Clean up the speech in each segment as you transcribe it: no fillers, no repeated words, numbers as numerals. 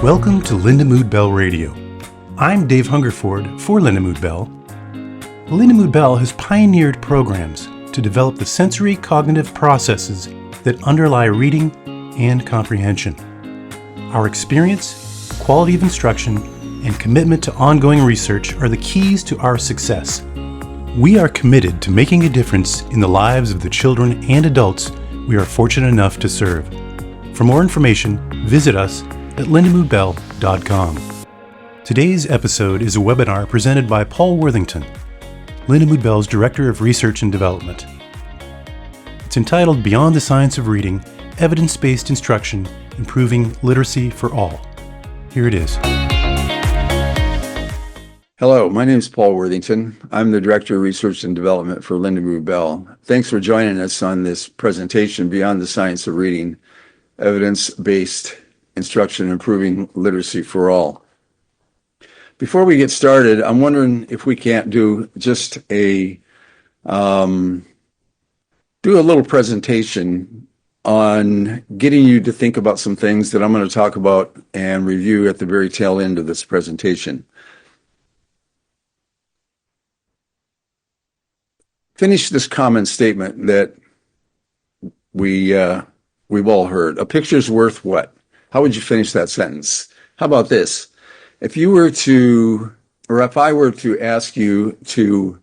Welcome to Lindamood-Bell Radio. I'm Dave Hungerford for Lindamood-Bell. Lindamood-Bell has pioneered programs to develop the sensory cognitive processes that underlie reading and comprehension. Our experience, quality of instruction, and commitment to ongoing research are the keys to our success. We are committed to making a difference in the lives of the children and adults we are fortunate enough to serve. For more information, visit us at lindamoodbell.com. Today's episode is a webinar presented by Paul Worthington, Lindamood-Bell's Director of Research and Development. It's entitled Beyond the Science of Reading, Evidence-Based Instruction, Improving Literacy for All. Here it is. Hello, my name is Paul Worthington. I'm the Director of Research and Development for Lindamood-Bell. Thanks for joining us on this presentation, Beyond the Science of Reading, Evidence-Based Instruction, Improving Literacy for All. Before we get started, I'm wondering if we can't do just do a little presentation on getting you to think about some things that I'm going to talk about and review at the very tail end of this presentation. Finish this common statement that we've all heard. A picture's worth what? How would you finish that sentence? How about this? If I were to ask you to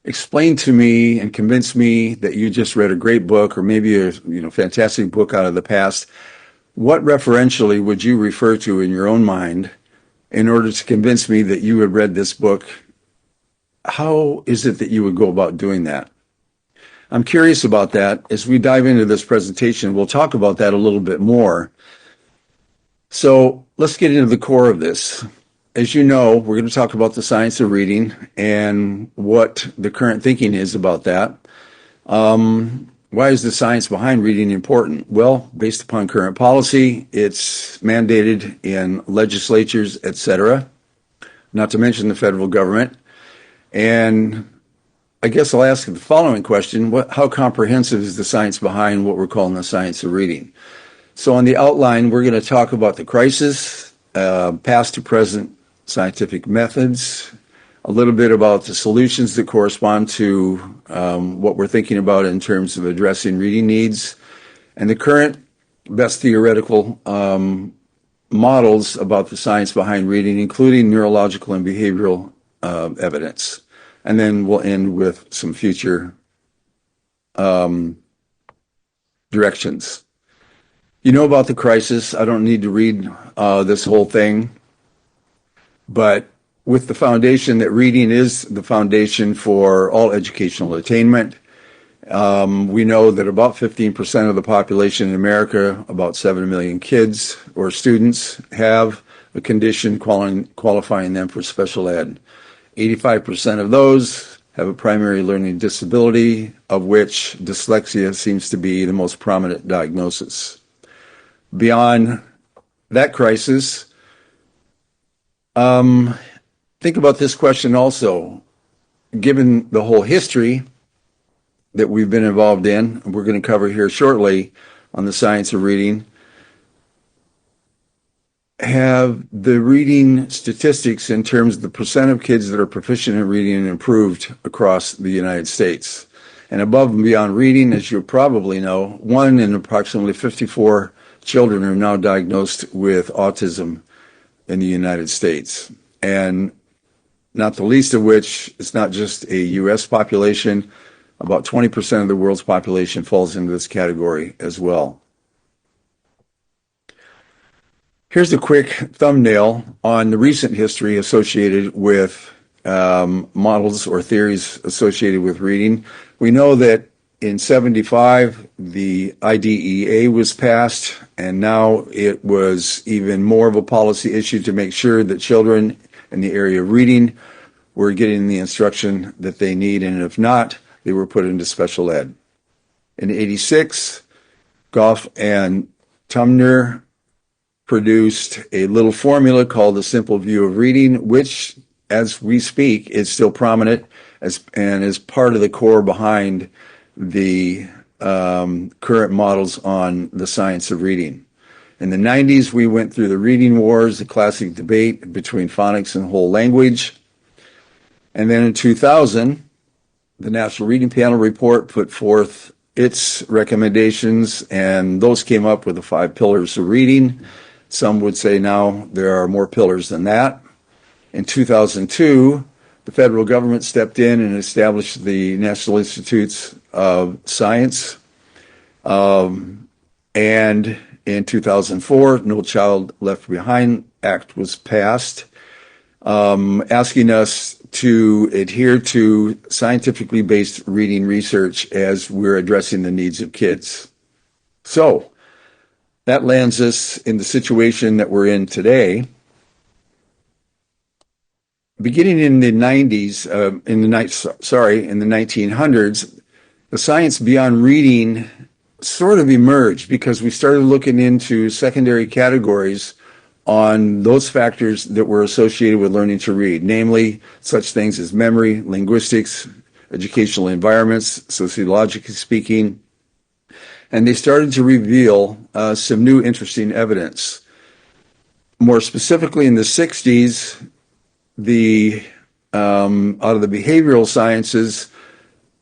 explain to me and convince me that you just read a great book or maybe a fantastic book out of the past, what referentially would you refer to in your own mind in order to convince me that you had read this book? How is it that you would go about doing that? I'm curious about that. As we dive into this presentation, we'll talk about that a little bit more. So let's get into the core of this. As you know, we're going to talk about the science of reading and what the current thinking is about that. Why is the science behind reading important? Well, based upon current policy, it's mandated in legislatures, etc., not to mention the federal government. And I guess I'll ask the following question: how comprehensive is the science behind what we're calling the science of reading? So on the outline, we're going to talk about the crisis, past to present scientific methods, a little bit about the solutions that correspond to what we're thinking about in terms of addressing reading needs, and the current best theoretical models about the science behind reading, including neurological and behavioral evidence. And then we'll end with some future directions. You know about the crisis. I don't need to read this whole thing. But with the foundation that reading is the foundation for all educational attainment, we know that about 15% of the population in America, about 7 million kids or students, have a condition qualifying them for special ed. 85% of those have a primary learning disability, of which dyslexia seems to be the most prominent diagnosis. Beyond that crisis, think about this question also. Given the whole history that we've been involved in, and we're going to cover here shortly on the science of reading, have the reading statistics in terms of the percent of kids that are proficient in reading improved across the United States. And above and beyond reading, as you probably know, 1 in approximately 54 children are now diagnosed with autism in the United States. And not the least of which, it's not just a U.S. population, about 20% of the world's population falls into this category as well. Here's a quick thumbnail on the recent history associated with models or theories associated with reading. We know that in 1975, the IDEA was passed, and now it was even more of a policy issue to make sure that children in the area of reading were getting the instruction that they need, and if not, they were put into special ed. In 1986, Goff and Tumner produced a little formula called the Simple View of Reading, which, as we speak, is still prominent and is part of the core behind the current models on the science of reading. In the 90s, we went through the reading wars, the classic debate between phonics and whole language. And then in 2000, the National Reading Panel report put forth its recommendations, and those came up with the 5 pillars of reading. Some would say now there are more pillars than that. In 2002, the federal government stepped in and established the National Institutes of Science. And in 2004, No Child Left Behind Act was passed, asking us to adhere to scientifically based reading research as we're addressing the needs of kids. So that lands us in the situation that we're in today. Beginning in the 1900s, the science beyond reading sort of emerged because we started looking into secondary categories on those factors that were associated with learning to read, namely such things as memory, linguistics, educational environments, sociologically speaking. And they started to reveal some new interesting evidence. More specifically, in the 60s, out of the behavioral sciences,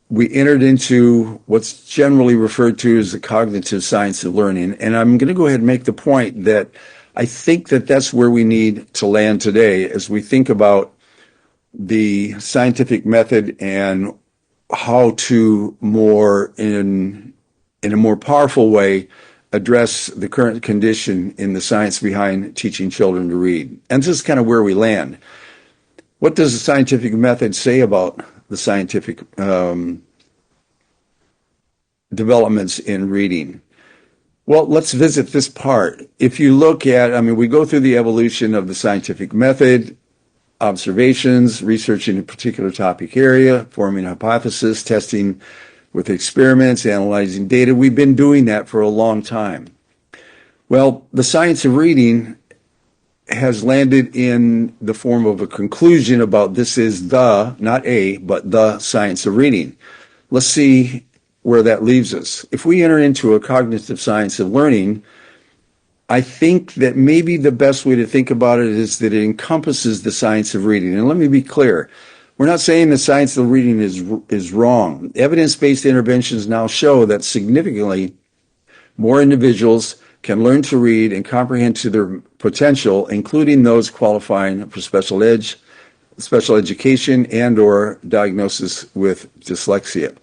we entered into what's generally referred to as the cognitive science of learning. And I'm going to go ahead and make the point that I think that that's where we need to land today as we think about the scientific method and how to in a more powerful way address the current condition in the science behind teaching children to read. And this is kind of where we land. What does the scientific method say about the scientific developments in reading? Well, let's visit this part. If you look at, we go through the evolution of the scientific method, observations, researching a particular topic area, forming a hypothesis, testing with experiments, analyzing data. We've been doing that for a long time. Well, the science of reading has landed in the form of a conclusion about this is not but the science of reading. Let's see where that leaves us. If we enter into a cognitive science of learning, I think that maybe the best way to think about it is that it encompasses the science of reading. And let me be clear. We're not saying the science of reading is wrong. Evidence-based interventions now show that significantly more individuals can learn to read and comprehend to their potential, including those qualifying for special education and or diagnosis with dyslexia.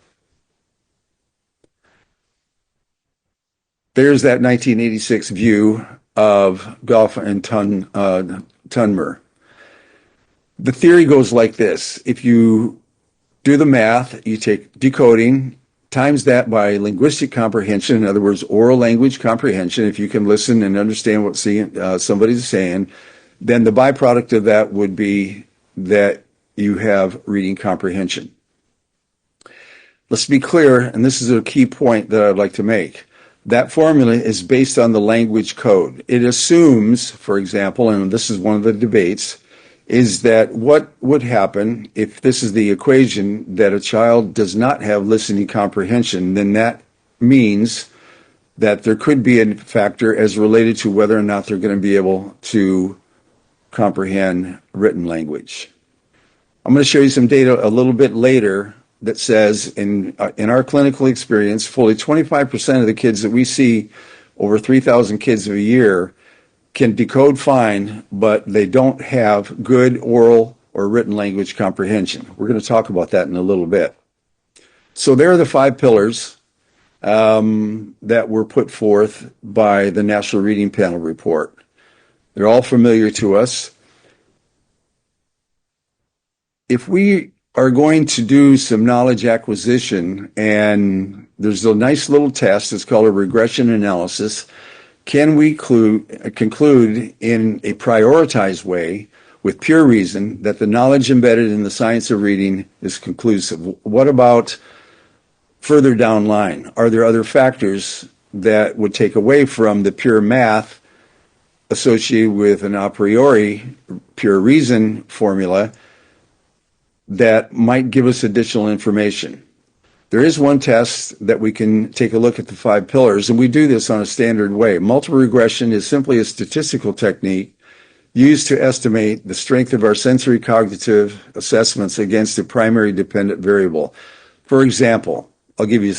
There's that 1986 view of Goff and Tunmer. The theory goes like this. If you do the math, you take decoding, times that by linguistic comprehension, in other words, oral language comprehension, if you can listen and understand what somebody's saying, then the byproduct of that would be that you have reading comprehension. Let's be clear, and this is a key point that I'd like to make. That formula is based on the language code. It assumes, for example, and this is one of the debates, is that what would happen if this is the equation that a child does not have listening comprehension, then that means that there could be a factor as related to whether or not they're going to be able to comprehend written language. I'm going to show you some data a little bit later that says in our clinical experience, fully 25% of the kids that we see, over 3,000 kids a year, can decode fine, but they don't have good oral or written language comprehension. We're going to talk about that in a little bit. So there are the 5 pillars that were put forth by the National Reading Panel report. They're all familiar to us. If we are going to do some knowledge acquisition, and there's a nice little test, it's called a regression analysis. Can we conclude in a prioritized way with pure reason that the knowledge embedded in the science of reading is conclusive? What about further down line? Are there other factors that would take away from the pure math associated with an a priori pure reason formula that might give us additional information? There is one test that we can take a look at the 5 pillars, and we do this on a standard way. Multiple regression is simply a statistical technique used to estimate the strength of our sensory cognitive assessments against a primary dependent variable. For example, I'll give you,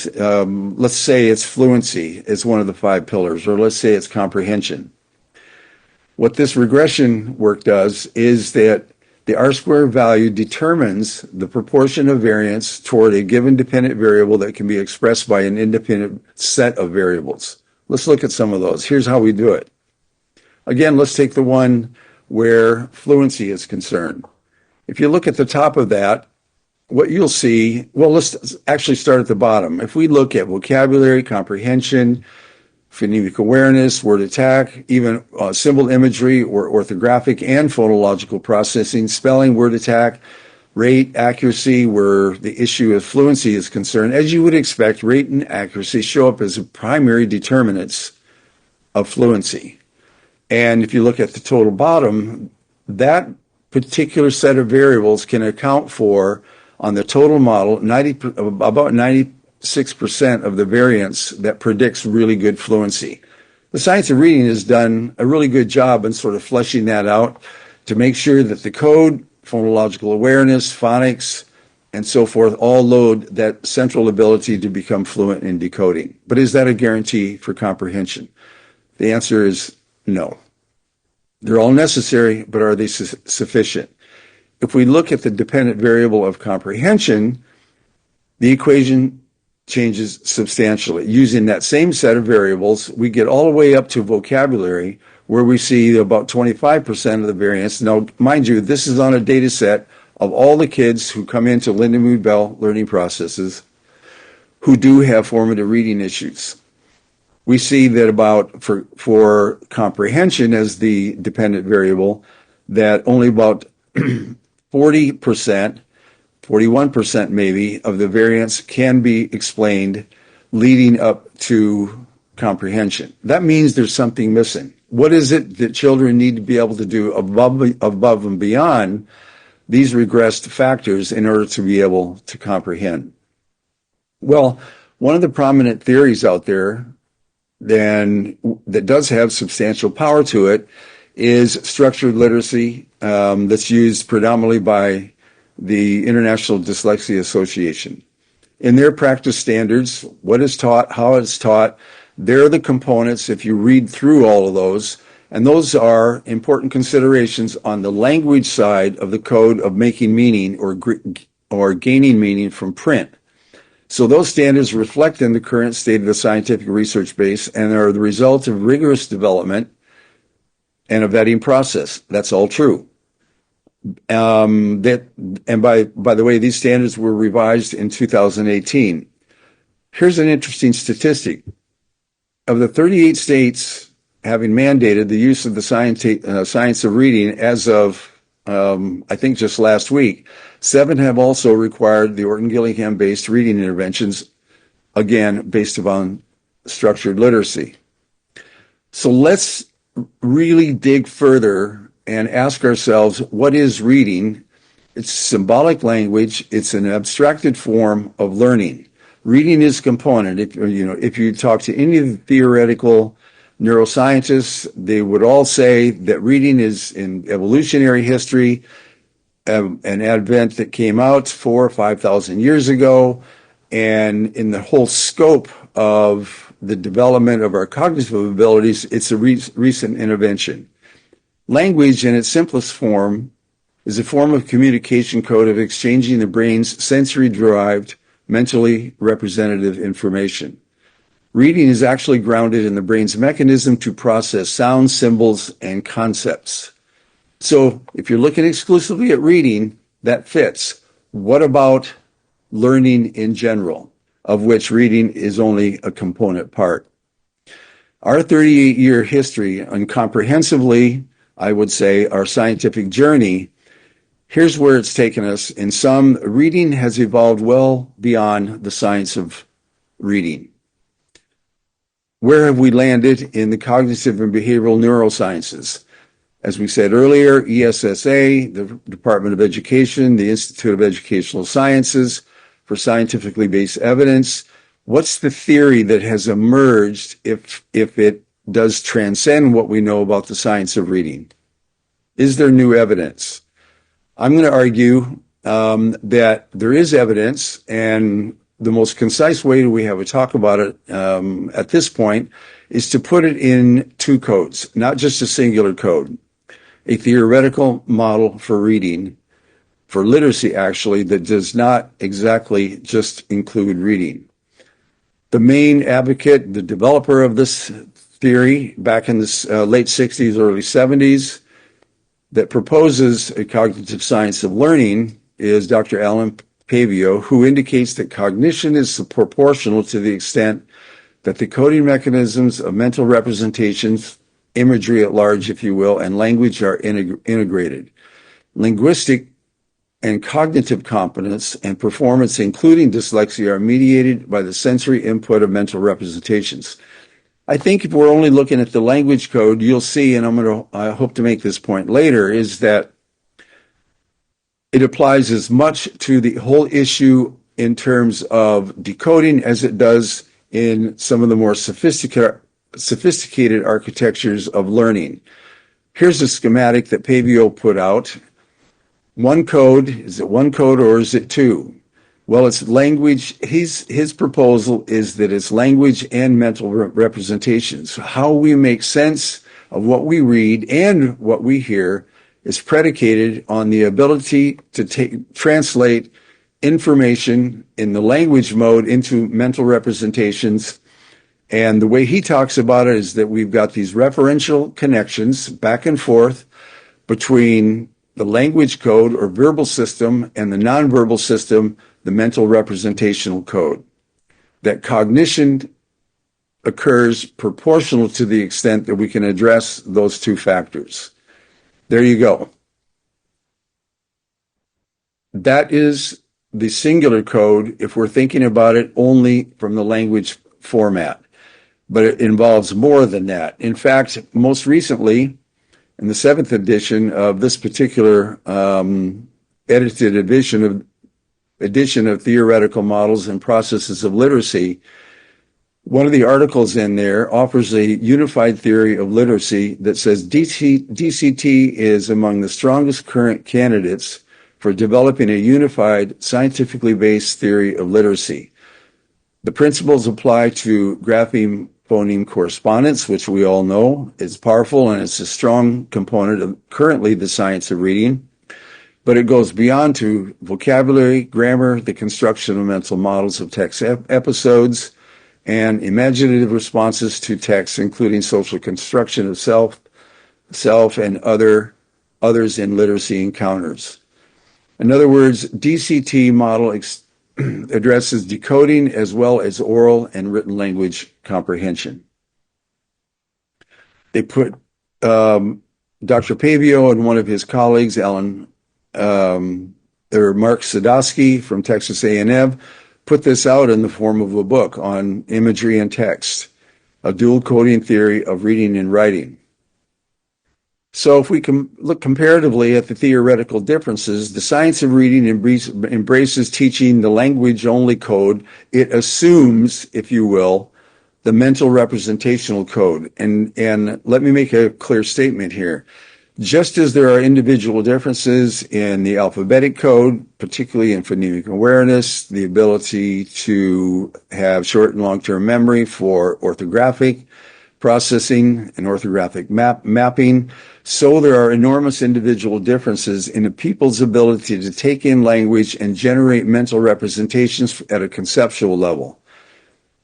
let's say it's fluency is one of the 5 pillars, or let's say it's comprehension. What this regression work does is that the R-square value determines the proportion of variance toward a given dependent variable that can be expressed by an independent set of variables. Let's look at some of those. Here's how we do it. Again, let's take the one where fluency is concerned. If you look at the top of that, what you'll see, well, let's actually start at the bottom. If we look at vocabulary, comprehension, phonemic awareness, word attack, even symbol imagery or orthographic and phonological processing, spelling, word attack, rate, accuracy, where the issue of fluency is concerned, as you would expect, rate and accuracy show up as primary determinants of fluency. And if you look at the total bottom, that particular set of variables can account for, on the total model, about 96% of the variance that predicts really good fluency. The science of reading has done a really good job in sort of fleshing that out to make sure that the code, phonological awareness, phonics, and so forth all load that central ability to become fluent in decoding. But is that a guarantee for comprehension? The answer is no. They're all necessary, but are they sufficient? If we look at the dependent variable of comprehension, the equation changes substantially. Using that same set of variables, we get all the way up to vocabulary, where we see about 25% of the variance. Now, mind you, this is on a data set of all the kids who come into Lindamood-Bell learning processes who do have formative reading issues. We see that for comprehension as the dependent variable, that only about 40%, 41% maybe, of the variance can be explained leading up to comprehension. That means there's something missing. What is it that children need to be able to do above and beyond these regressed factors in order to be able to comprehend? Well, one of the prominent theories out there that does have substantial power to it is structured literacy, that's used predominantly by the International Dyslexia Association. In their practice standards, what is taught, how it's taught, there are the components, if you read through all of those, and those are important considerations on the language side of the code of making meaning or gaining meaning from print. So those standards reflect in the current state of the scientific research base and are the result of rigorous development and a vetting process. That's all true. By the way, these standards were revised in 2018. Here's an interesting statistic. Of the 38 states having mandated the use of the science of reading as of, I think just last week, 7 have also required the Orton-Gillingham-based reading interventions, again, based upon structured literacy. So let's really dig further and ask ourselves, what is reading? It's symbolic language. It's an abstracted form of learning. Reading is a component. If you talk to any of the theoretical neuroscientists, they would all say that reading is in evolutionary history, an advent that came out 4,000 or 5,000 years ago, and in the whole scope of the development of our cognitive abilities, it's a recent intervention. Language, in its simplest form, is a form of communication code of exchanging the brain's sensory-derived, mentally representative information. Reading is actually grounded in the brain's mechanism to process sounds, symbols, and concepts. So if you're looking exclusively at reading, that fits. What about learning in general, of which reading is only a component part? Our 38-year history, and comprehensively, I would say, our scientific journey, here's where it's taken us. In sum, reading has evolved well beyond the science of reading. Where have we landed in the cognitive and behavioral neurosciences? As we said earlier, ESSA, the Department of Education, the Institute of Educational Sciences, for scientifically based evidence? What's the theory that has emerged if it does transcend what we know about the science of reading? Is there new evidence? I'm going to argue that there is evidence, and the most concise way we have to talk about it at this point is to put it in two codes, not just a singular code. A theoretical model for reading, for literacy actually, that does not exactly just include reading. The main advocate, the developer of this theory back in the late 60s, early 70s, that proposes a cognitive science of learning is Dr. Alan Pavio, who indicates that cognition is proportional to the extent that the coding mechanisms of mental representations, imagery at large, if you will, and language are integrated. Linguistic and cognitive competence and performance, including dyslexia, are mediated by the sensory input of mental representations. I think if we're only looking at the language code, you'll see, and I hope to make this point later, is that it applies as much to the whole issue in terms of decoding as it does in some of the more sophisticated architectures of learning. Here's a schematic that Pavio put out. One code, is it one code or is it two? Well, it's language. His proposal is that it's language and mental representations. How we make sense of what we read and what we hear is predicated on the ability to translate information in the language mode into mental representations. And the way he talks about it is that we've got these referential connections back and forth between the language code or verbal system and the nonverbal system, the mental representational code. That cognition occurs proportional to the extent that we can address those two factors. There you go. That is the singular code if we're thinking about it only from the language format. But it involves more than that. In fact, most recently, in the 7th edition of this particular edited edition of Theoretical Models and Processes of Literacy, one of the articles in there offers a unified theory of literacy that says DCT is among the strongest current candidates for developing a unified, scientifically based theory of literacy. The principles apply to grapheme-phoneme correspondence, which we all know is powerful and it's a strong component of currently the science of reading. But it goes beyond to vocabulary, grammar, the construction of mental models of text episodes, and imaginative responses to text, including social construction of self and others in literacy encounters. In other words, DCT model addresses decoding as well as oral and written language comprehension. They put Dr. Pavio and one of his colleagues, Mark Sadowski from Texas A&M, put this out in the form of a book on imagery and text, a dual coding theory of reading and writing. So if we can look comparatively at the theoretical differences, the science of reading embraces teaching the language-only code. It assumes, if you will, the mental representational code. And let me make a clear statement here. Just as there are individual differences in the alphabetic code, particularly in phonemic awareness, the ability to have short and long-term memory for orthographic processing and orthographic mapping, so there are enormous individual differences in a people's ability to take in language and generate mental representations at a conceptual level.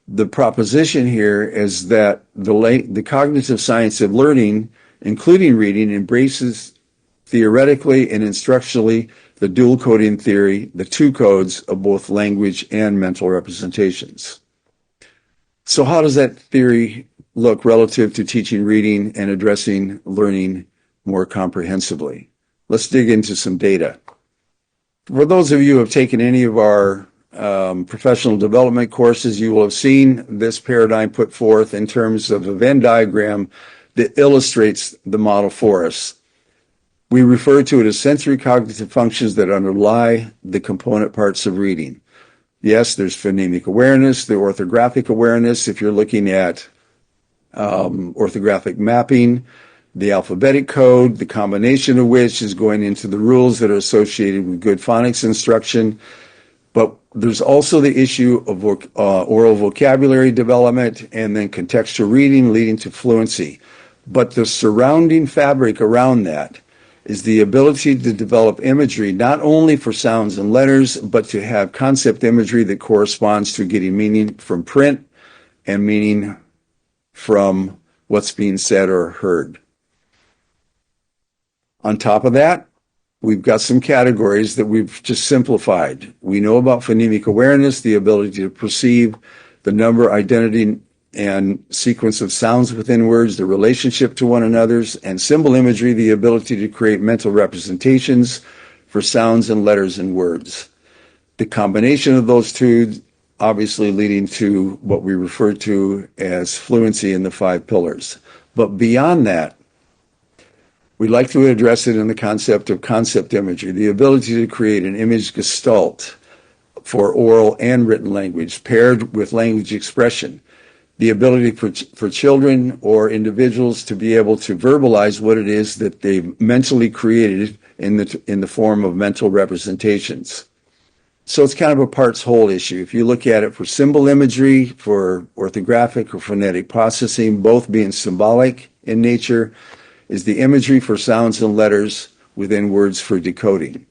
The proposition here is that the cognitive science of learning, including reading, embraces theoretically and instructionally the dual coding theory, the two codes of both language and mental representations. So how does that theory look relative to teaching reading and addressing learning more comprehensively? Let's dig into some data. For those of you who have taken any of our professional development courses, you will have seen this paradigm put forth in terms of a Venn diagram that illustrates the model for us. We refer to it as sensory cognitive functions that underlie the component parts of reading. Yes, there's phonemic awareness, the orthographic awareness, if you're looking at orthographic mapping, the alphabetic code, the combination of which is going into the rules that are associated with good phonics instruction. But there's also the issue of oral vocabulary development and then contextual reading leading to fluency. But the surrounding fabric around that is the ability to develop imagery, not only for sounds and letters, but to have concept imagery that corresponds to getting meaning from print and meaning from what's being said or heard. On top of that, we've got some categories that we've just simplified. We know about phonemic awareness, the ability to perceive the number, identity, and sequence of sounds within words, the relationship to one another's, and symbol imagery, the ability to create mental representations for sounds and letters and words. The combination of those two obviously leading to what we refer to as fluency in the 5 pillars. But beyond that, we'd like to address it in the concept of concept imagery, the ability to create an image gestalt for oral and written language paired with language expression, the ability for children or individuals to be able to verbalize what it is that they've mentally created in the form of mental representations. So it's kind of a parts whole issue. If you look at it for symbol imagery, for orthographic or phonetic processing, both being symbolic in nature, is the imagery for sounds and letters within words for decoding.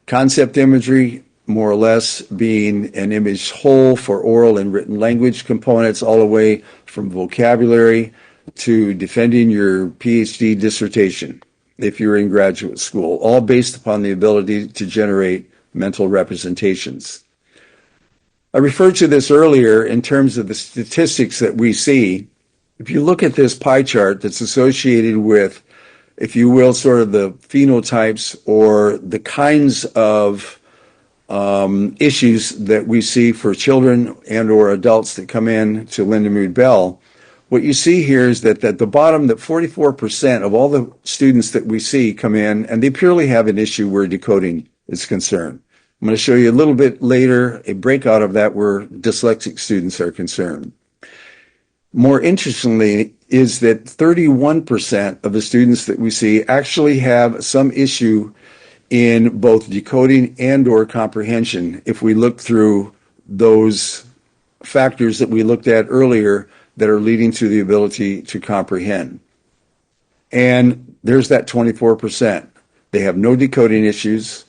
Concept imagery, more or less, being an image whole for oral and written language components, all the way from vocabulary to defending your PhD dissertation, if you're in graduate school, all based upon the ability to generate mental representations. I referred to this earlier in terms of the statistics that we see. If you look at this pie chart that's associated with, if you will, sort of the phenotypes or the kinds of issues that we see for children and or adults that come in to Lindamood-Bell, what you see here is that at the bottom, that 44% of all the students that we see come in, and they purely have an issue where decoding is concerned. I'm going to show you a little bit later a breakout of that where dyslexic students are concerned. More interestingly is that 31% of the students that we see actually have some issue in both decoding and or comprehension if we look through those factors that we looked at earlier that are leading to the ability to comprehend. And there's that 24%. They have no decoding issues.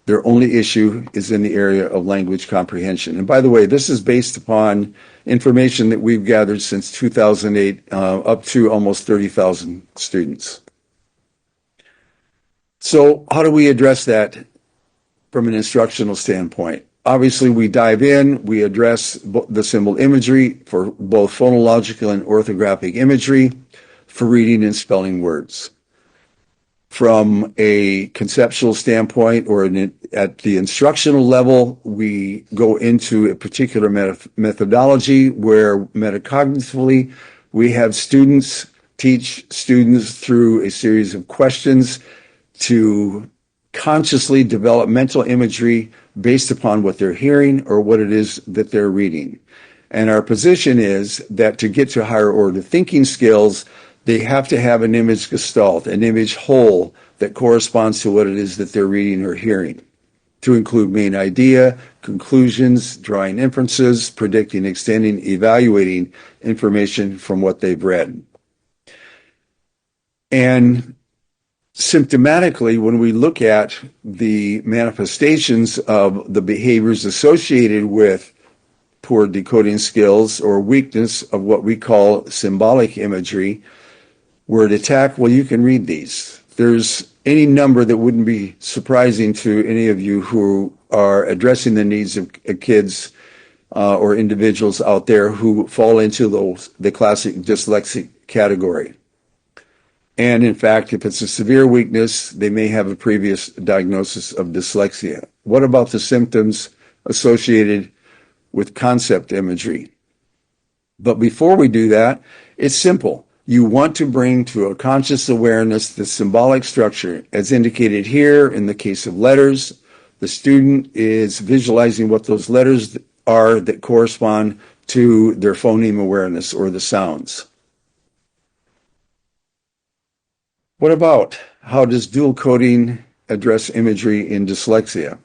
Their only issue is in the area of language comprehension. And by the way, this is based upon information that we've gathered since 2008, up to almost 30,000 students. So how do we address that from an instructional standpoint? Obviously, we dive in, we address the symbol imagery for both phonological and orthographic imagery for reading and spelling words. From a conceptual standpoint or at the instructional level, we go into a particular methodology where metacognitively we have students teach students through a series of questions to consciously develop mental imagery based upon what they're hearing or what it is that they're reading. And our position is that to get to higher order thinking skills, they have to have an image gestalt, an image whole that corresponds to what it is that they're reading or hearing, to include main idea, conclusions, drawing inferences, predicting, extending, evaluating information from what they've read. And symptomatically, when we look at the manifestations of the behaviors associated with poor decoding skills or weakness of what we call symbolic imagery, word attack, well, you can read these. There's any number that wouldn't be surprising to any of you who are addressing the needs of kids or individuals out there who fall into the classic dyslexic category. And in fact, if it's a severe weakness, they may have a previous diagnosis of dyslexia. What about the symptoms associated with concept imagery? But before we do that, it's simple. You want to bring to a conscious awareness the symbolic structure, as indicated here in the case of letters, The student is visualizing what those letters are that correspond to their phoneme awareness or the sounds. What about how does dual coding address imagery in dyslexia?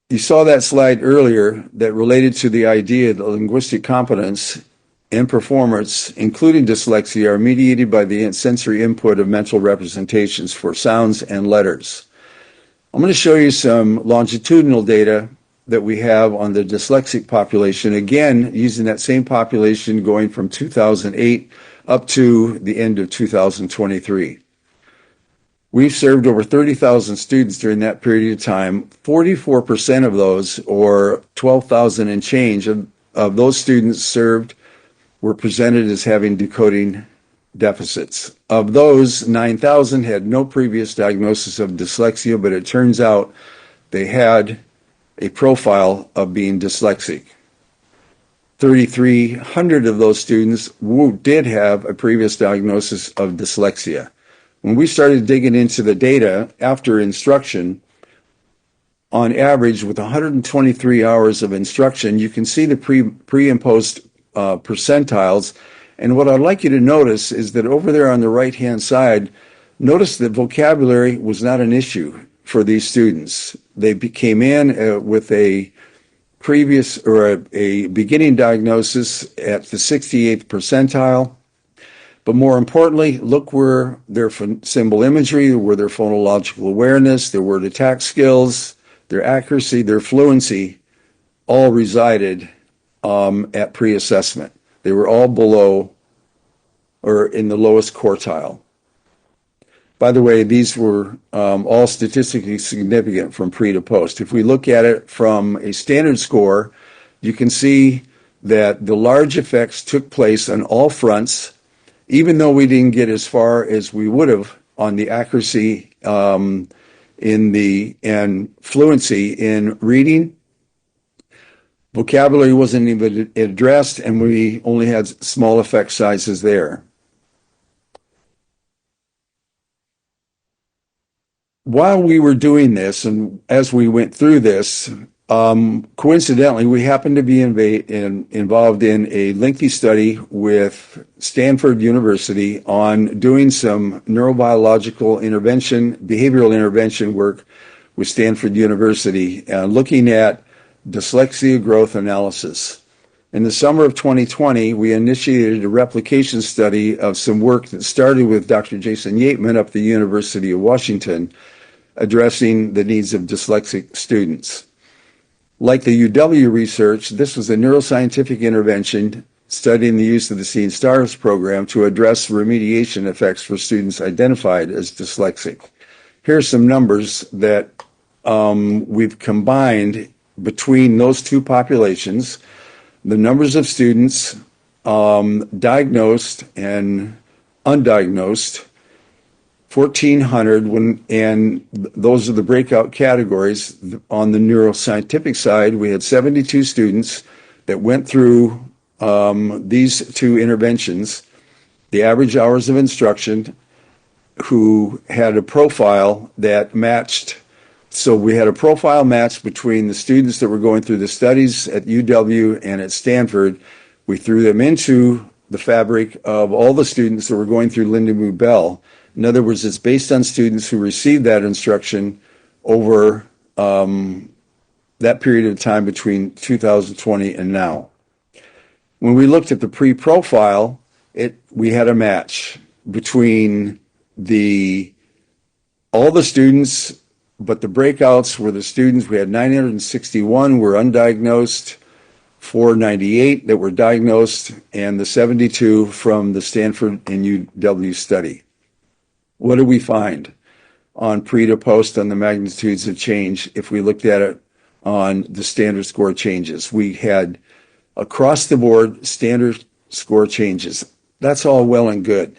You saw that slide earlier that related to the idea that linguistic competence and performance, including dyslexia, are mediated by the sensory input of mental representations for sounds and letters. I'm going to show you some longitudinal data that we have on the dyslexic population, again, using that same population going from 2008 up to the end of 2023. We've served over 30,000 students during that period of time. 44% of those, or 12,000 and change, of those students served were presented as having decoding deficits. Of those, 9,000 had no previous diagnosis of dyslexia, but it turns out they had a profile of being dyslexic. 3,300 of those students did have a previous diagnosis of dyslexia. When we started digging into the data after instruction, on average, with 123 hours of instruction, you can see the pre and post percentiles. And what I'd like you to notice is that over there on the right-hand side, notice that vocabulary was not an issue for these students. They came in with a previous or a beginning diagnosis at the 68th percentile. But more importantly, look where their symbol imagery, where their phonological awareness, their word attack skills, their accuracy, their fluency, all resided at pre-assessment. They were all below or in the lowest quartile. By the way, these were all statistically significant from pre to post. If we look at it from a standard score, you can see that the large effects took place on all fronts, even though we didn't get as far as we would have on the accuracy and fluency in reading. Vocabulary wasn't even addressed, and we only had small effect sizes there. While we were doing this, and as we went through this, coincidentally, we happened to be involved in a lengthy study with Stanford University on doing some neurobiological intervention, behavioral intervention work with Stanford University, looking at dyslexia growth analysis. In the summer of 2020, we initiated a replication study of some work that started with Dr. Jason Yateman up at the University of Washington, addressing the needs of dyslexic students. Like the UW research, this was a neuroscientific intervention studying the use of the Seeing Stars program to address remediation effects for students identified as dyslexic. Here are some numbers that we've combined between those two populations, the numbers of students diagnosed and undiagnosed, 1,400, and those are the breakout categories. On the neuroscientific side, we had 72 students that went through these two interventions, the average hours of instruction, who had a profile that matched. So we had a profile match between the students that were going through the studies at UW and at Stanford. We threw them into the fabric of all the students that were going through Lindamood-Bell. In other words, it's based on students who received that instruction over that period of time between 2020 and now. When we looked at the pre-profile, we had a match between all the students, but the breakouts were the students. We had 961 were undiagnosed, 498 that were diagnosed, and the 72 from the Stanford and UW study. What did we find on pre to post on the magnitudes of change if we looked at it on the standard score changes? We had across the board standard score changes. That's all well and good.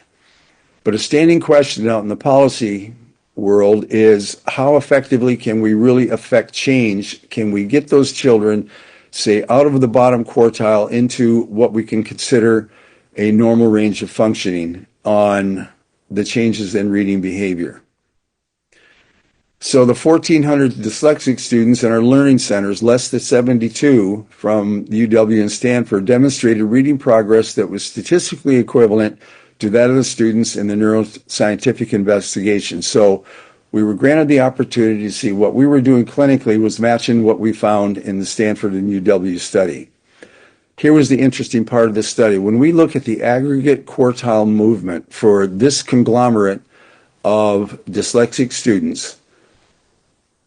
But a standing question out in the policy world is how effectively can we really affect change? Can we get those children, say, out of the bottom quartile into what we can consider a normal range of functioning on the changes in reading behavior? So the 1,400 dyslexic students in our learning centers, less than 72 from UW and Stanford, demonstrated reading progress that was statistically equivalent to that of the students in the neuroscientific investigation. So we were granted the opportunity to see what we were doing clinically was matching what we found in the Stanford and UW study. Here was the interesting part of the study. When we look at the aggregate quartile movement for this conglomerate of dyslexic students,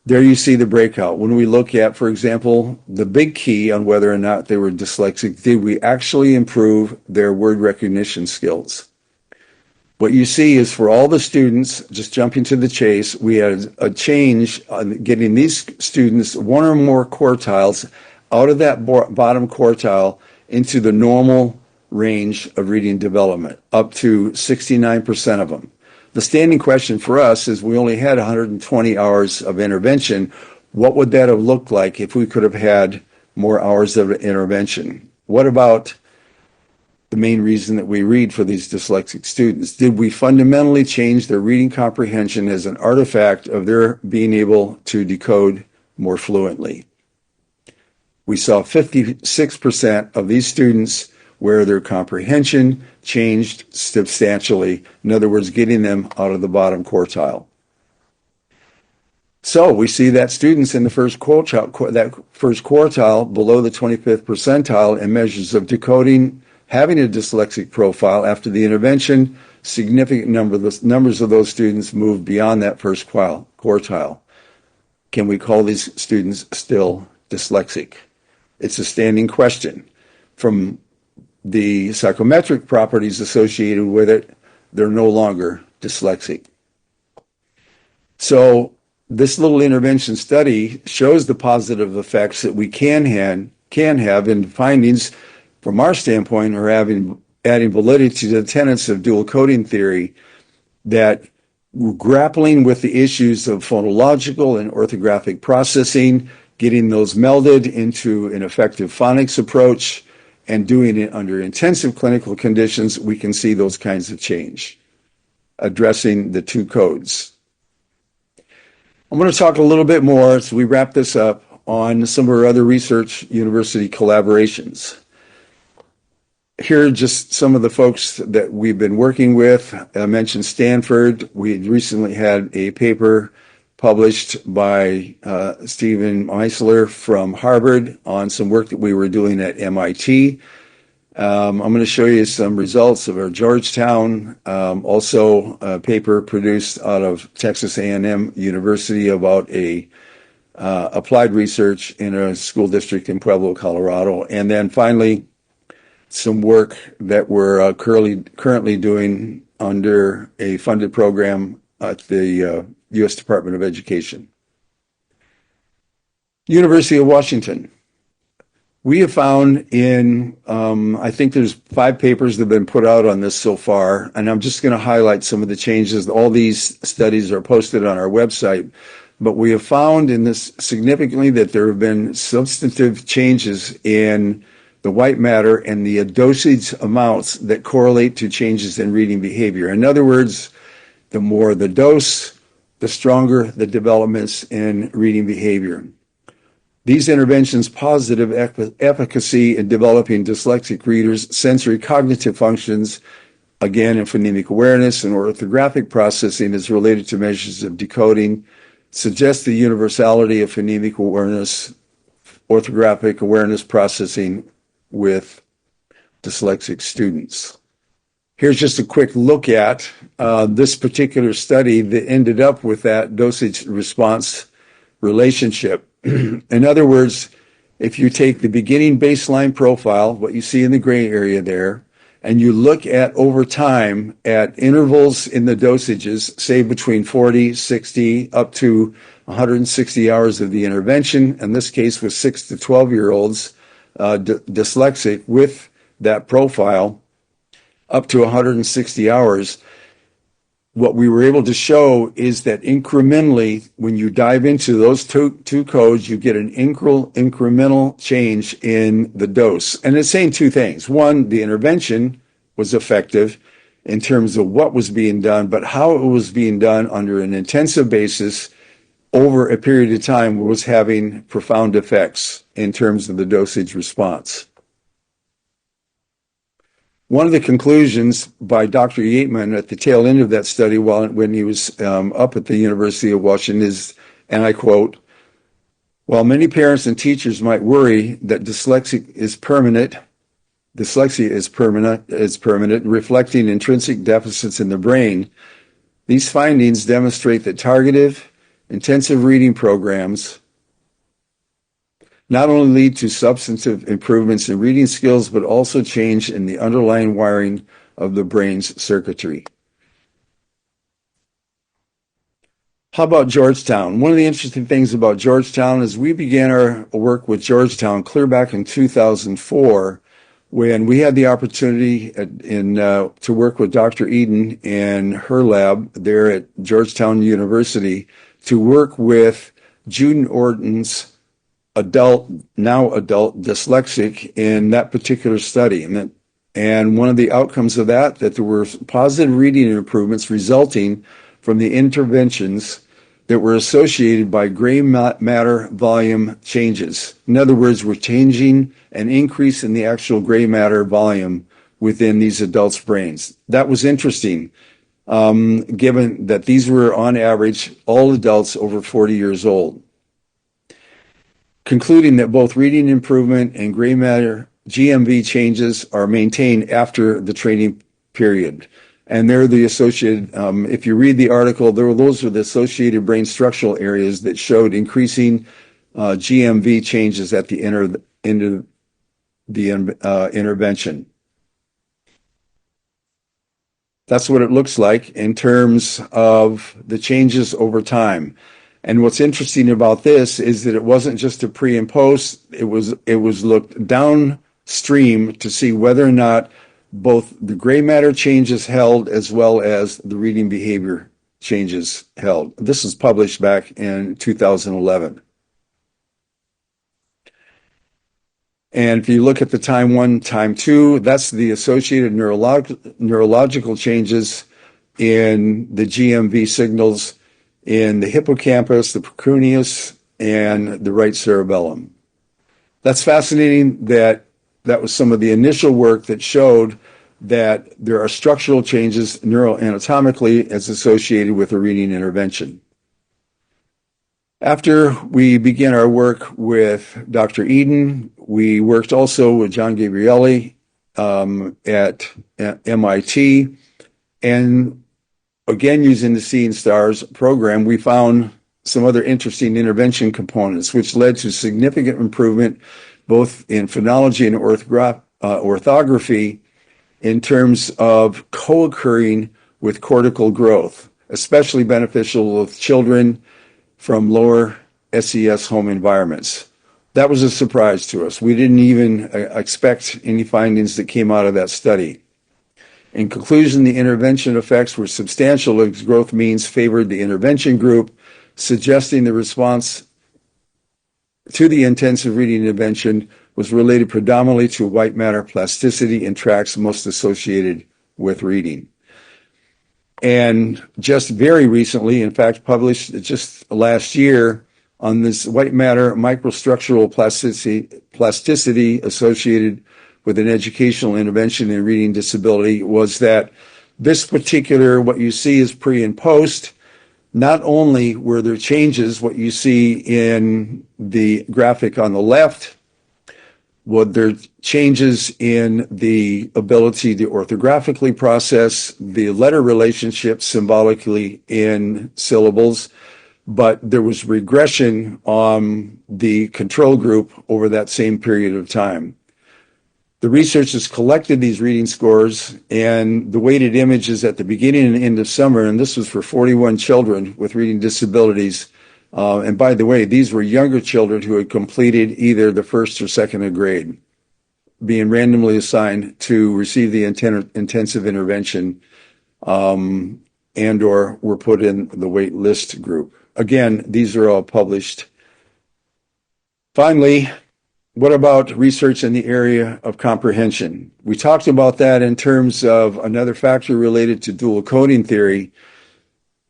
there you see the breakout. When we look at, for example, the big key on whether or not they were dyslexic, did we actually improve their word recognition skills? What you see is for all the students, just jumping to the chase, we had a change on getting these students one or more quartiles out of that bottom quartile into the normal range of reading development, up to 69% of them. The standing question for us is we only had 120 hours of intervention. What would that have looked like if we could have had more hours of intervention? What about the main reason that we read for these dyslexic students? Did we fundamentally change their reading comprehension as an artifact of their being able to decode more fluently? We saw 56% of these students where their comprehension changed substantially. In other words, getting them out of the bottom quartile. So we see that students in the first quartile below the 25th percentile in measures of decoding, having a dyslexic profile after the intervention, significant numbers of those students moved beyond that first quartile. Can we call these students still dyslexic? It's a standing question. From the psychometric properties associated with it, they're no longer dyslexic. So this little intervention study shows the positive effects that we can have, and findings from our standpoint are adding validity to the tenets of dual coding theory, that we're grappling with the issues of phonological and orthographic processing, getting those melded into an effective phonics approach, and doing it under intensive clinical conditions. We can see those kinds of change, addressing the two codes. I'm going to talk a little bit more as we wrap this up on some of our other research university collaborations. Here are just some of the folks that we've been working with. I mentioned Stanford. We recently had a paper published by Stephen Meisler from Harvard on some work that we were doing at MIT. I'm going to show you some results of our Georgetown, also a paper produced out of Texas A&M University about applied research in a school district in Pueblo, Colorado. And then finally, some work that we're currently doing under a funded program at the U.S. Department of Education. University of Washington. We have found in, I think there's 5 papers that have been put out on this so far, and I'm just going to highlight some of the changes. All these studies are posted on our website, but we have found in this significantly that there have been substantive changes in the white matter and the dosage amounts that correlate to changes in reading behavior. In other words, the more the dose, the stronger the developments in reading behavior. These interventions' positive efficacy in developing dyslexic readers' sensory cognitive functions, again in phonemic awareness and orthographic processing, is related to measures of decoding, suggests the universality of phonemic awareness, orthographic awareness processing with dyslexic students. Here's just a quick look at this particular study that ended up with that dosage response relationship. In other words, if you take the beginning baseline profile, what you see in the gray area there, and you look at over time at intervals in the dosages, say between 40, 60, up to 160 hours of the intervention, in this case with 6 to 12-year-olds dyslexic with that profile, up to 160 hours, what we were able to show is that incrementally, when you dive into those two codes, you get an incremental change in the dose. And it's saying 2 things. One, the intervention was effective in terms of what was being done, but how it was being done under an intensive basis over a period of time was having profound effects in terms of the dosage response. One of the conclusions by Dr. Yateman at the tail end of that study when he was up at the University of Washington is, and I quote, "While many parents and teachers might worry that dyslexia is permanent, reflecting intrinsic deficits in the brain, these findings demonstrate that targeted, intensive reading programs not only lead to substantive improvements in reading skills, but also change in the underlying wiring of the brain's circuitry." How about Georgetown? One of the interesting things about Georgetown is we began our work with Georgetown clear back in 2004 when we had the opportunity to work with Dr. Eden and her lab there at Georgetown University to work with Juden Orton's now adult dyslexic in that particular study. And one of the outcomes of that there were positive reading improvements resulting from the interventions that were associated by gray matter volume changes. In other words, we're changing an increase in the actual gray matter volume within these adults' brains. That was interesting, given that these were on average all adults over 40 years old. Concluding that both reading improvement and gray matter GMV changes are maintained after the training period. And they're the associated, if you read the article, those are the associated brain structural areas that showed increasing GMV changes at the end of the intervention. That's what it looks like in terms of the changes over time. And what's interesting about this is that it wasn't just a pre and post, it was looked downstream to see whether or not both the gray matter changes held as well as the reading behavior changes held. This was published back in 2011. And if you look at the time 1, time 2, that's the associated neurological changes in the GMV signals in the hippocampus, the precuneus, and the right cerebellum. That's fascinating that was some of the initial work that showed that there are structural changes neuroanatomically as associated with a reading intervention. After we began our work with Dr. Eden, we worked also with John Gabrielli at MIT, and again, using the Seeing Stars program, we found some other interesting intervention components, which led to significant improvement both in phonology and orthography in terms of co-occurring with cortical growth, especially beneficial with children from lower SES home environments. That was a surprise to us. We didn't even expect any findings that came out of that study. In conclusion, the intervention effects were substantial as growth means favored the intervention group, suggesting the response to the intensive reading intervention was related predominantly to white matter plasticity and tracts most associated with reading. And just very recently, in fact, published just last year on this white matter microstructural plasticity associated with an educational intervention in reading disability, was that this particular, what you see is pre and post, not only were there changes, what you see in the graphic on the left, were there changes in the ability to orthographically process the letter relationships symbolically in syllables, but there was regression on the control group over that same period of time. The researchers collected these reading scores and the weighted images at the beginning and end of summer, and this was for 41 children with reading disabilities. And by the way, these were younger children who had completed either the first or second grade, being randomly assigned to receive the intensive intervention and or were put in the wait list group. Again, these are all published. Finally, what about research in the area of comprehension? We talked about that in terms of another factor related to dual coding theory.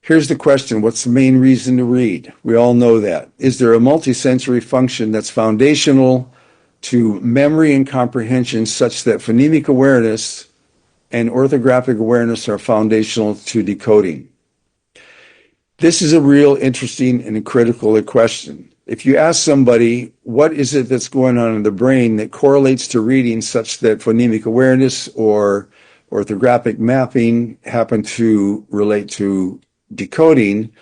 Here's the question: what's the main reason to read? We all know that. Is there a multisensory function that's foundational to memory and comprehension such that phonemic awareness and orthographic awareness are foundational to decoding? This is a real interesting and critical question. If you ask somebody, what is it that's going on in the brain that correlates to reading such that phonemic awareness or orthographic mapping happen to relate to decoding,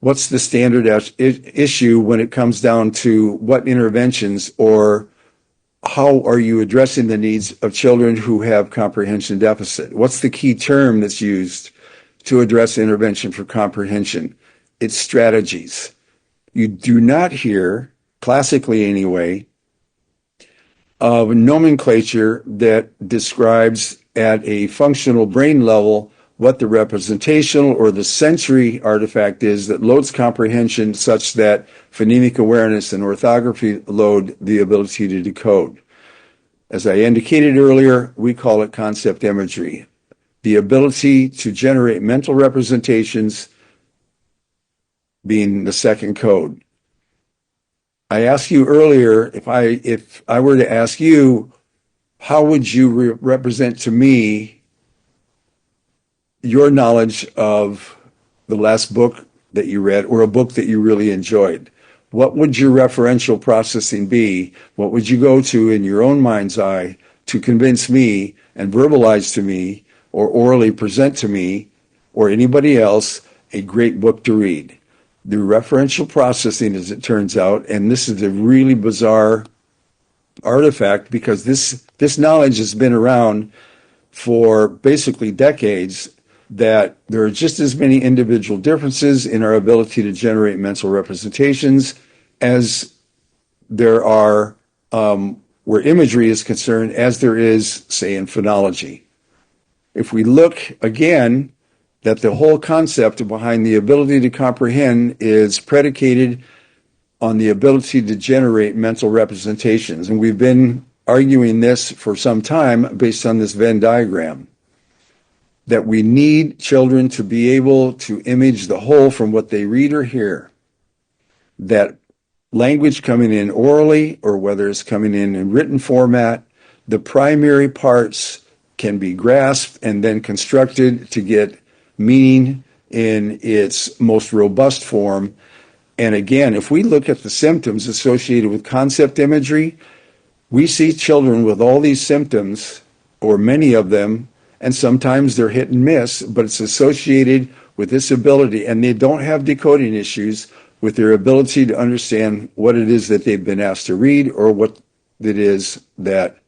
what's the standard issue when it comes down to what interventions or how are you addressing the needs of children who have comprehension deficit? What's the key term that's used to address intervention for comprehension? It's strategies. You do not hear, classically anyway, of nomenclature that describes at a functional brain level what the representational or the sensory artifact is that loads comprehension such that phonemic awareness and orthography load the ability to decode. As I indicated earlier, we call it concept imagery, the ability to generate mental representations being the second code. I asked you earlier, if I were to ask you, how would you represent to me your knowledge of the last book that you read or a book that you really enjoyed? What would your referential processing be? What would you go to in your own mind's eye to convince me and verbalize to me or orally present to me or anybody else a great book to read? The referential processing, as it turns out, and this is a really bizarre artifact because this knowledge has been around for basically decades, that there are just as many individual differences in our ability to generate mental representations as there are where imagery is concerned, as there is, say, in phonology. If we look again, that the whole concept behind the ability to comprehend is predicated on the ability to generate mental representations. And we've been arguing this for some time based on this Venn diagram, that we need children to be able to image the whole from what they read or hear. That language coming in orally or whether it's coming in written format, the primary parts can be grasped and then constructed to get meaning in its most robust form. And again, if we look at the symptoms associated with concept imagery, we see children with all these symptoms, or many of them, and sometimes they're hit and miss, but it's associated with this ability, and they don't have decoding issues with their ability to understand what it is that they've been asked to read or what it is that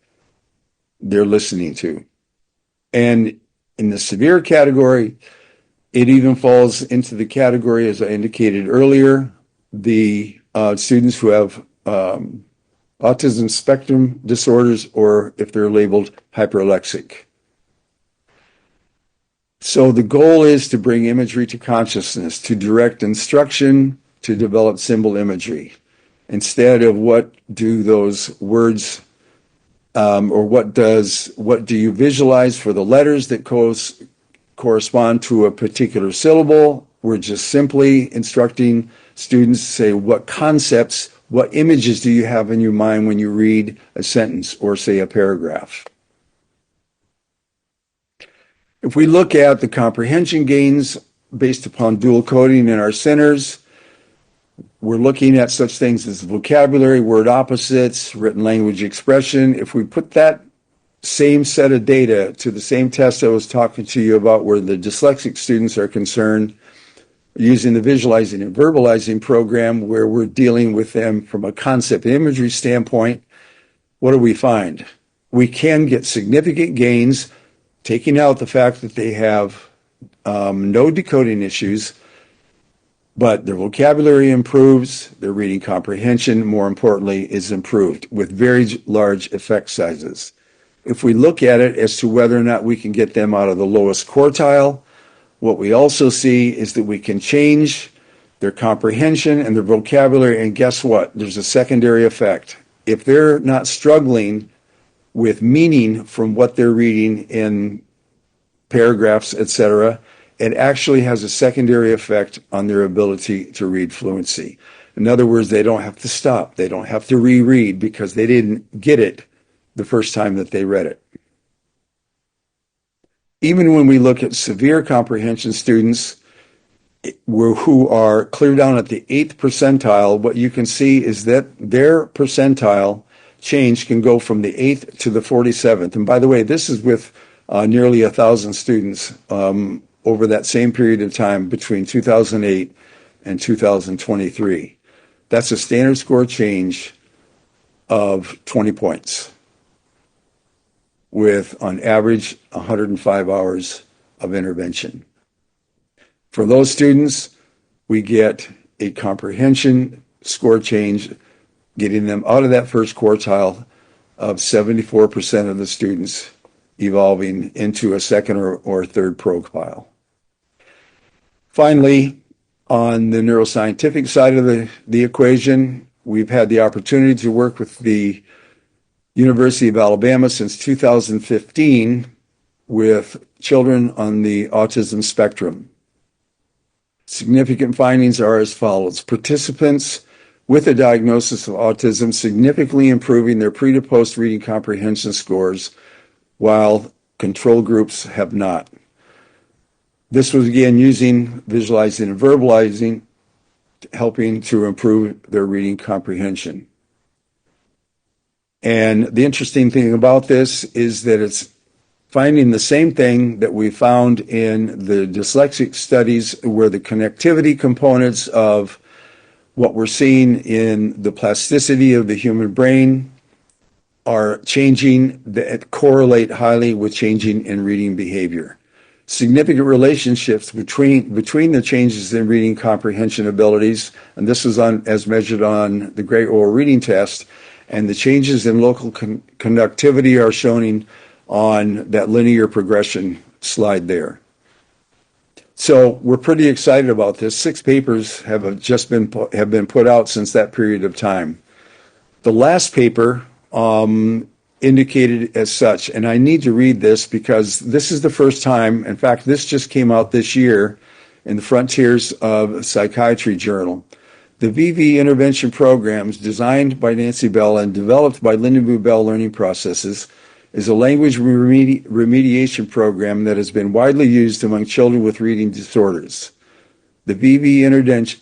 they're listening to. And in the severe category, it even falls into the category, as I indicated earlier, the students who have autism spectrum disorders, or if they're labeled hyperlexic. So the goal is to bring imagery to consciousness, to direct instruction, to develop symbol imagery, instead of what do those words or what do you visualize for the letters that correspond to a particular syllable. We're just simply instructing students to say, what concepts, what images do you have in your mind when you read a sentence or, say, a paragraph? If we look at the comprehension gains based upon dual coding in our centers, we're looking at such things as vocabulary, word opposites, written language expression. If we put that same set of data to the same test I was talking to you about where the dyslexic students are concerned, using the visualizing and verbalizing program where we're dealing with them from a concept imagery standpoint, what do we find? We can get significant gains, taking out the fact that they have no decoding issues, but their vocabulary improves, their reading comprehension, more importantly, is improved with very large effect sizes. If we look at it as to whether or not we can get them out of the lowest quartile, what we also see is that we can change their comprehension and their vocabulary, and guess what? There's a secondary effect. If they're not struggling with meaning from what they're reading in paragraphs, etc., it actually has a secondary effect on their ability to read fluency. In other words, they don't have to stop. They don't have to reread because they didn't get it the first time that they read it. Even when we look at severe comprehension students who are clear down at the 8th percentile, what you can see is that their percentile change can go from the 8th to the 47th. And by the way, this is with nearly 1,000 students over that same period of time between 2008 and 2023. That's a standard score change of 20 points with, on average, 105 hours of intervention. For those students, we get a comprehension score change, getting them out of that first quartile of 74% of the students evolving into a second or third profile. Finally, on the neuroscientific side of the equation, we've had the opportunity to work with the University of Alabama since 2015 with children on the autism spectrum. Significant findings are as follows. Participants with a diagnosis of autism significantly improving their pre to post reading comprehension scores, while control groups have not. This was again using visualizing and verbalizing, helping to improve their reading comprehension. And the interesting thing about this is that it's finding the same thing that we found in the dyslexic studies, where the connectivity components of what we're seeing in the plasticity of the human brain are changing, that correlate highly with changing in reading behavior. Significant relationships between the changes in reading comprehension abilities, and this is as measured on the Great Oral Reading Test, and the changes in local conductivity are shown on that linear progression slide there. So we're pretty excited about this. 6 papers have been put out since that period of time. The last paper indicated as such, and I need to read this because this is the first time, in fact, this just came out this year in the Frontiers of Psychiatry Journal. The VV intervention programs designed by Nancy Bell and developed by Lindamood-Bell Learning Processes is a language remediation program that has been widely used among children with reading disorders. The VV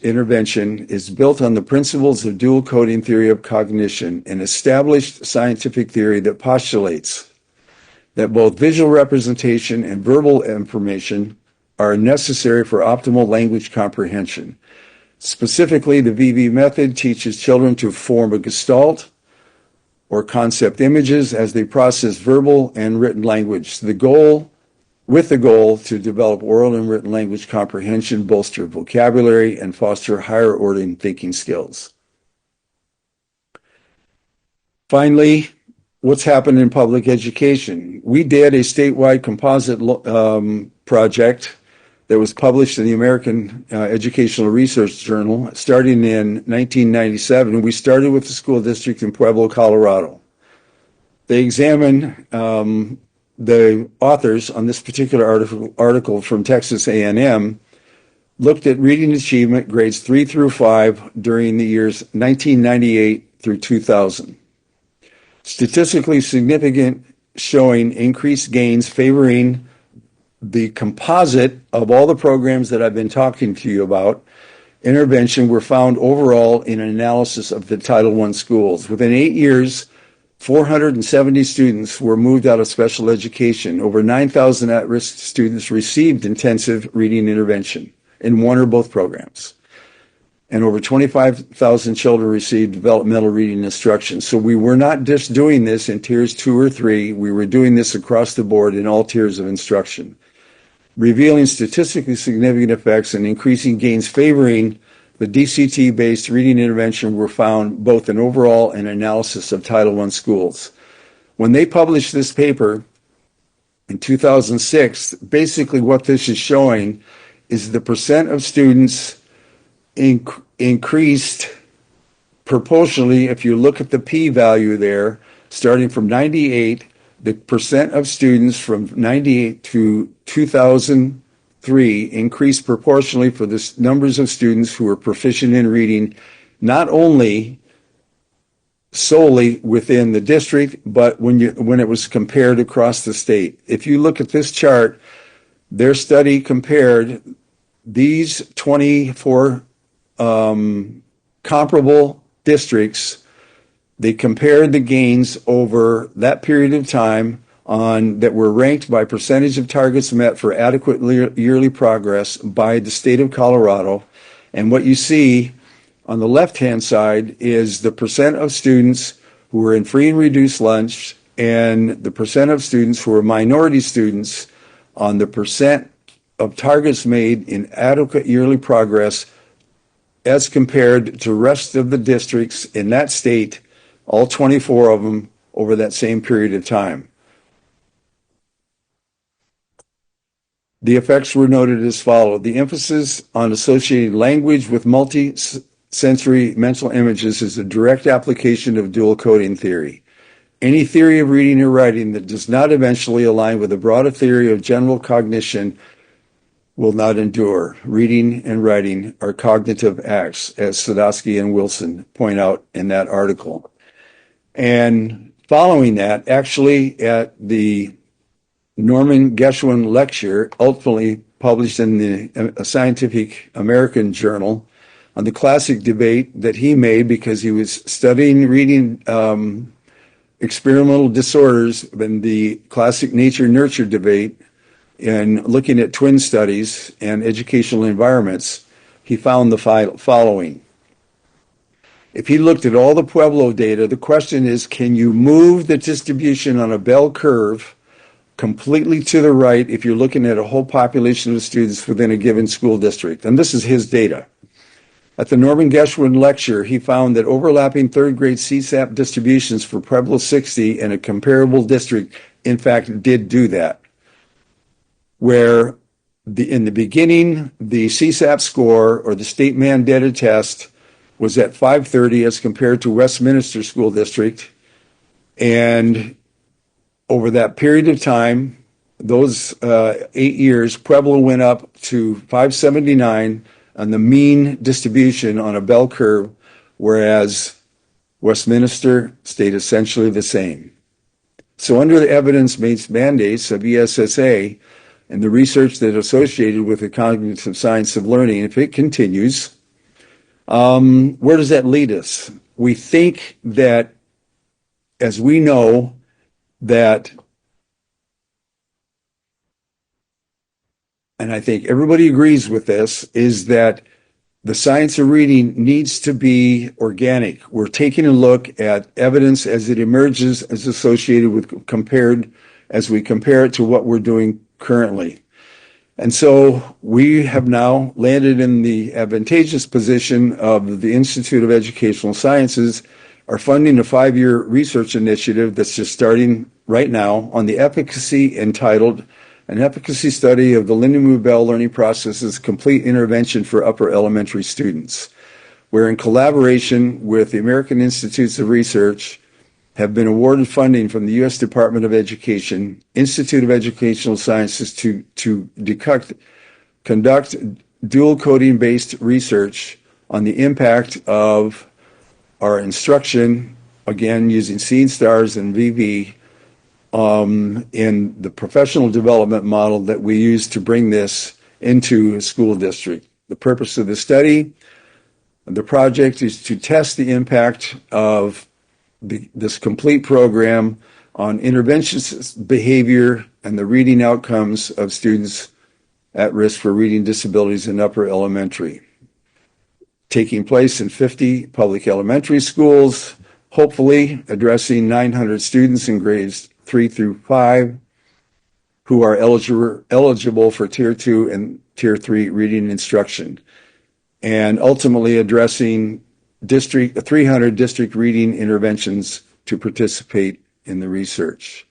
intervention is built on the principles of dual coding theory of cognition, an established scientific theory that postulates that both visual representation and verbal information are necessary for optimal language comprehension. Specifically, the VV method teaches children to form a gestalt or concept images as they process verbal and written language. With the goal to develop oral and written language comprehension, bolster vocabulary, and foster higher ordering thinking skills. Finally, what's happened in public education? We did a statewide composite project that was published in the American Educational Research Journal starting in 1997. We started with the school district in Pueblo, Colorado. They examined the authors on this particular article from Texas A&M looked at reading achievement grades 3 through 5 during the years 1998 through 2000. Statistically significant, showing increased gains favoring the composite of all the programs that I've been talking to you about. Intervention were found overall in an analysis of the Title I schools. Within 8 years, 470 students were moved out of special education. Over 9,000 at-risk students received intensive reading intervention in one or both programs. And over 25,000 children received developmental reading instruction. So we were not just doing this in tiers 2 or 3, we were doing this across the board in all tiers of instruction, revealing statistically significant effects and increasing gains favoring the DCT-based reading intervention were found both in overall and analysis of Title I schools. When they published this paper in 2006, basically what this is showing is the percent of students increased proportionally. If you look at the p-value there, starting from 98, the percent of students from 98 to 2000 three increased proportionally for the numbers of students who were proficient in reading, not only solely within the district, but when it was compared across the state. If you look at this chart, their study compared these 24 comparable districts. They compared the gains over that period of time that were ranked by percentage of targets met for adequate yearly progress by the state of Colorado. And what you see on the left-hand side is the percent of students who were in free and reduced lunch and the percent of students who were minority students on the percent of targets made in adequate yearly progress as compared to the rest of the districts in that state, all 24 of them, over that same period of time. The effects were noted as follows. The emphasis on associating language with multi-sensory mental images is a direct application of dual coding theory. Any theory of reading or writing that does not eventually align with a broader theory of general cognition will not endure. Reading and writing are cognitive acts, as Sadowski and Wilson point out in that article. And following that, actually at the Norman Geschwin lecture, ultimately published in the Scientific American Journal, on the classic debate that he made because he was studying reading experimental disorders in the classic nature-nurture debate and looking at twin studies and educational environments, he found the following. If he looked at all the Pueblo data, the question is, can you move the distribution on a bell curve completely to the right if you're looking at a whole population of students within a given school district? And this is his data. At the Norman Geschwin lecture, he found that overlapping third grade CSAP distributions for Pueblo 60 and a comparable district, in fact, did do that. Where in the beginning, the CSAP score or the state mandated test was at 530 as compared to Westminster School District. And over that period of time, those 8 years, Pueblo went up to 579 on the mean distribution on a bell curve, whereas Westminster stayed essentially the same. So under the evidence-based mandates of ESSA and the research that associated with the cognitive science of learning, if it continues, where does that lead us? We think that, as we know, that, and I think everybody agrees with this, is that the science of reading needs to be organic. We're taking a look at evidence as it emerges, as associated with as we compare it to what we're doing currently. And so we have now landed in the advantageous position of the Institute of Educational Sciences are funding a 5-year research initiative that's just starting right now on the efficacy entitled An Efficacy Study of the Lindamood-Bell Learning Processes Complete Intervention for Upper Elementary Students, where in collaboration with the American Institutes of Research have been awarded funding from the U.S. Department of Education, Institute of Educational Sciences to conduct dual coding-based research on the impact of our instruction, again using Seed Stars and VV, in the professional development model that we use to bring this into a school district. The purpose of the study, the project, is to test the impact of this complete program on interventionist behavior and the reading outcomes of students at risk for reading disabilities in upper elementary. Taking place in 50 public elementary schools, hopefully addressing 900 students in grades 3 through 5 who are eligible for Tier 2 and Tier 3 reading instruction, and ultimately addressing 300 district reading interventions to participate in the research.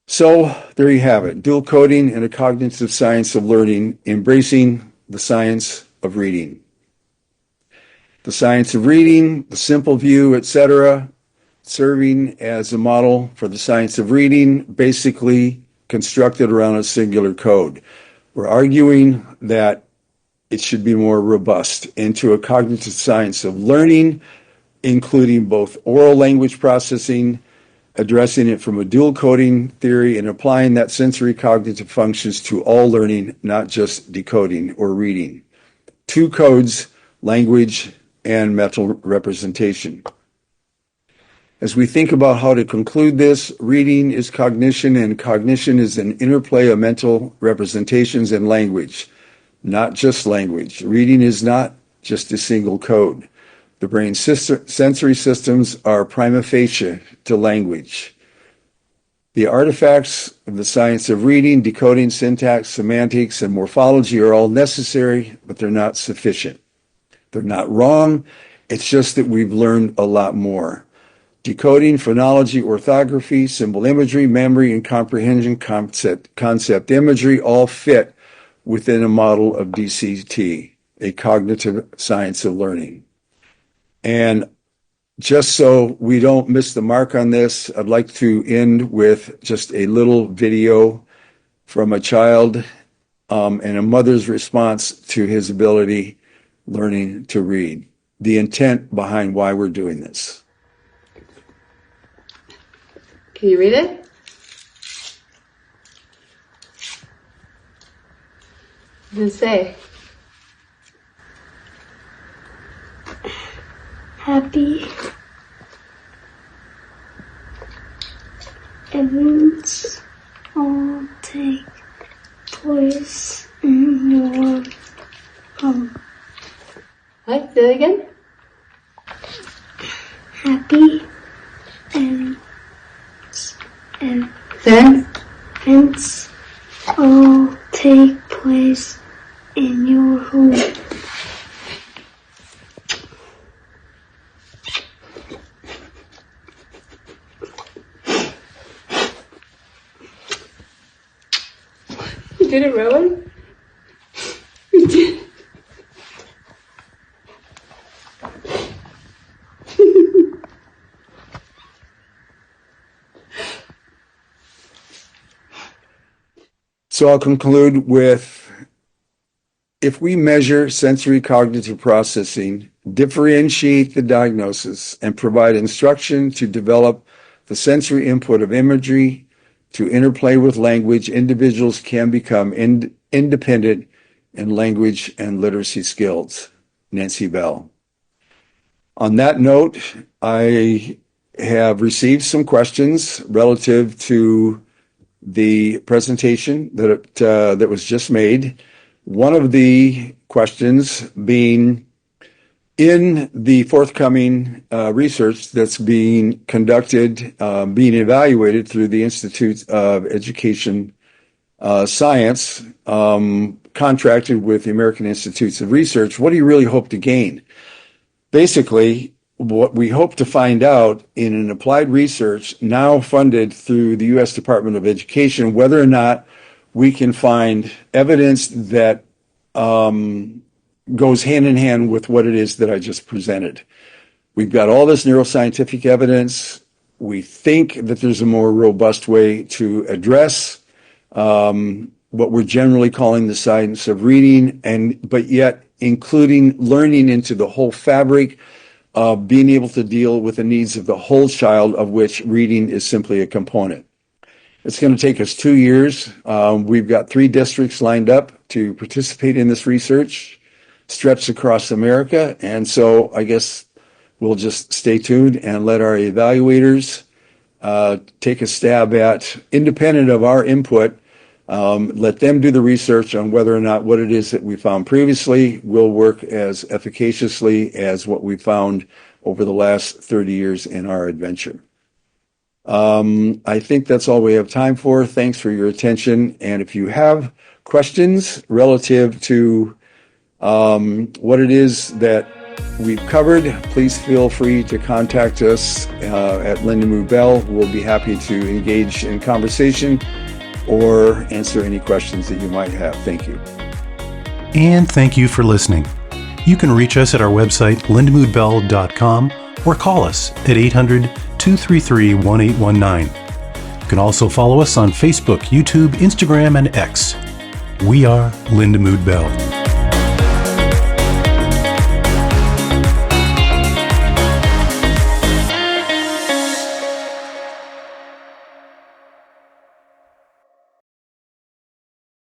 So there you have it, dual coding and a cognitive science of learning, embracing the science of reading. The science of reading, the simple view, etc., serving as a model for the science of reading, basically constructed around a singular code. We're arguing that it should be more robust into a cognitive science of learning, including both oral language processing, addressing it from a dual coding theory, and applying that sensory cognitive functions to all learning, not just decoding or reading. 2 codes, language and mental representation. As we think about how to conclude this, reading is cognition, and cognition is an interplay of mental representations and language, not just language. Reading is not just a single code. The brain's sensory systems are prima facie to language. The artifacts of the science of reading, decoding, syntax, semantics, and morphology are all necessary, but they're not sufficient. They're not wrong. It's just that we've learned a lot more. Decoding, phonology, orthography, symbol imagery, memory, and comprehension, concept imagery all fit within a model of DCT, a cognitive science of learning. And just so we don't miss the mark on this, I'd like to end with just a little video from a child and a mother's response to his ability learning to read, the intent behind why we're doing this. Can you read it? What does it say? Happy events all take place in your home. What? Say it again? Happy events all take place in your home. You did it, Rowan? You did. So I'll conclude with, if we measure sensory cognitive processing, differentiate the diagnosis, and provide instruction to develop the sensory input of imagery to interplay with language, individuals can become independent in language and literacy skills. Nancy Bell. On that note, I have received some questions relative to the presentation that was just made. One of the questions being, in the forthcoming research that's being conducted, being evaluated through the Institute of Education Science, contracted with the American Institutes of Research, what do you really hope to gain? Basically, what we hope to find out in an applied research now funded through the U.S. Department of Education, whether or not we can find evidence that goes hand in hand with what it is that I just presented. We've got all this neuroscientific evidence. We think that there's a more robust way to address what we're generally calling the science of reading, but yet including learning into the whole fabric of being able to deal with the needs of the whole child, of which reading is simply a component. It's going to take us 2 years. We've got 3 districts lined up to participate in this research, stretched across America. And so I guess we'll just stay tuned and let our evaluators take a stab at, independent of our input, let them do the research on whether or not what it is that we found previously will work as efficaciously as what we found over the last 30 years in our adventure. I think that's all we have time for. Thanks for your attention. And if you have questions relative to what it is that we've covered, please feel free to contact us at Lindamood-Bell. We'll be happy to engage in conversation or answer any questions that you might have. Thank you. And thank you for listening. You can reach us at our website, lindamoodbell.com, or call us at 800-233-1819. You can also follow us on Facebook, YouTube, Instagram, and X. We are Lindamood-Bell.